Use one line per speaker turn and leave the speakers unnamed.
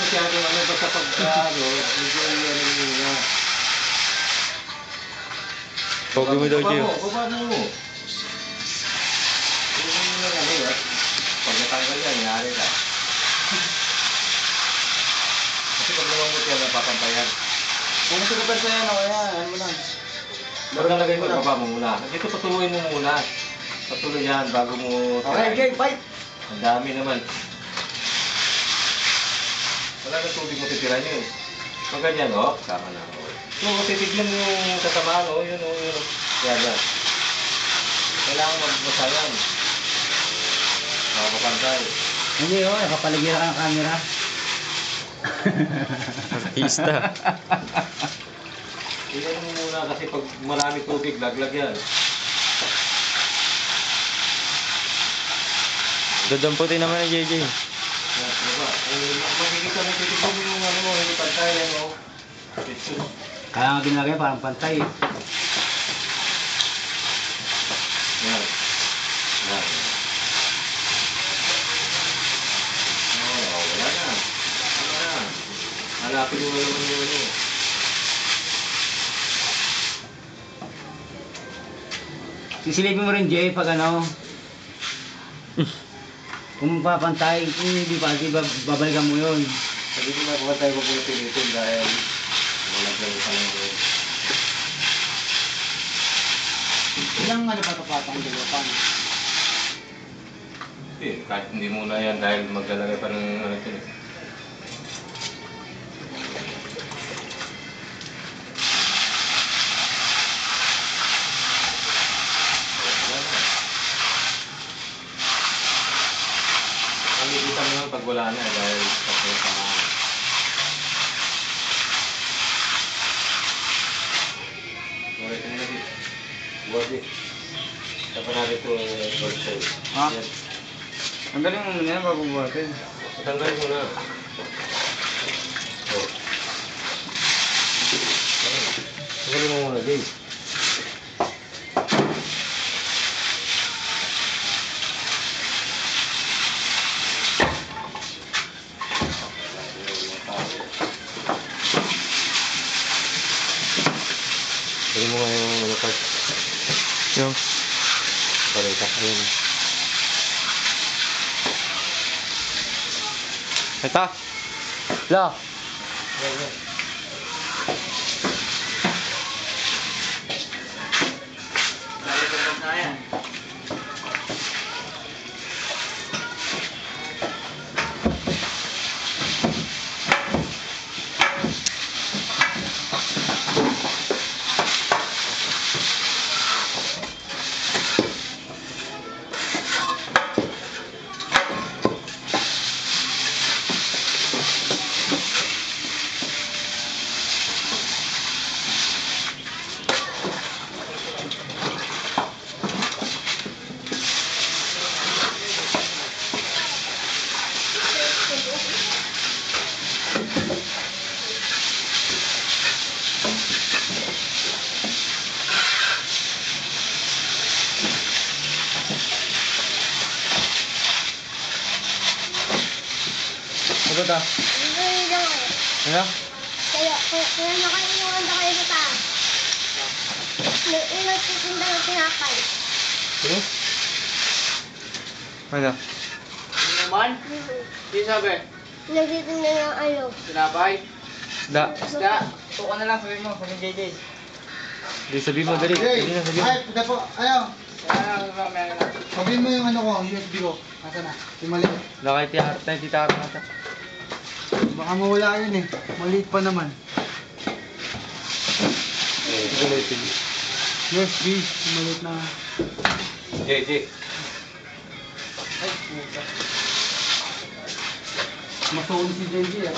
masyado ano, basta pagka ano, medyo ano muna.
Pogi mo daw, Gio.
Baba mo. Baba mo lang ano, at pag natanggal yan, nangyari ka. Kasi pag lumambot yan, napapantayan.
Kung gusto ko pa sa'yo, ano kaya, ano mo lang.
Maglalagay mo, baba mo muna. Dito patuloy mo muna. Patuloy yan bago mo...
Okay, okay, bye!
Ang dami naman. Wala na tubig mo titira niyo eh. Pag ganyan, tama na. So, titignan mo yung tatamaan, yun. Yan. Kailangan magbasa yan. Makapapantay.
Hindi, nakapaligira ka ng camera.
Artista.
Tingnan mo muna kasi pag marami tubig, laglag yan.
Dadamputin naman ni JJ.
Yan, diba? Makikita mo, titignan mo yung ano mo, hindi pantay yan,
Kaya nga ginagay, parang pantay eh.
Yan. Wala na. Hanapin mo naman yung ano.
Sisilipin mo rin, Jay, pag ano. Kung papantay, kung hindi pa, babalikan mo yun.
Sabi ko na tayo pagpilitin dahil walang lang sa mga
Ilang ano pa tapatang dilupan?
kahit hindi muna yan dahil maglalagay pa ng ano ito. Ang ibutan mo lang pag wala na dahil pag sama. Alright, ano na Body. Saka na rito birthday.
Ha?
Yan.
Ang galing mo muna yan, bago buhatin.
Tanggalin mo na. Tanggalin mo muna, Jay. Tanggalin mo nga yung ano part.
Yung.
Parita. Ayun.
Ito. La. Ano ta? Ano?
Kaya nakainuwan ba kayo sa taas? Yung nagtitinda ng tinapay.
Ano? Ano?
Naman? Di sabi?
Nagtitinda ng ano.
Sinabay?
Da.
Isda? Tuko na lang, sabihin mo, sabihin JJ.
Di sabihin mo, dali. Dali na, sabihin mo.
Ay, puta po, ayaw.
Mamaya na.
Sabihin mo yung ano ko, USB ko. Nasa na? Yung maliit.
Nakitihar tayo, titara nata.
Baka mawala yun eh. Maliit pa naman. USB, yung maliit na.
Jay.
Masuon si JJ ah.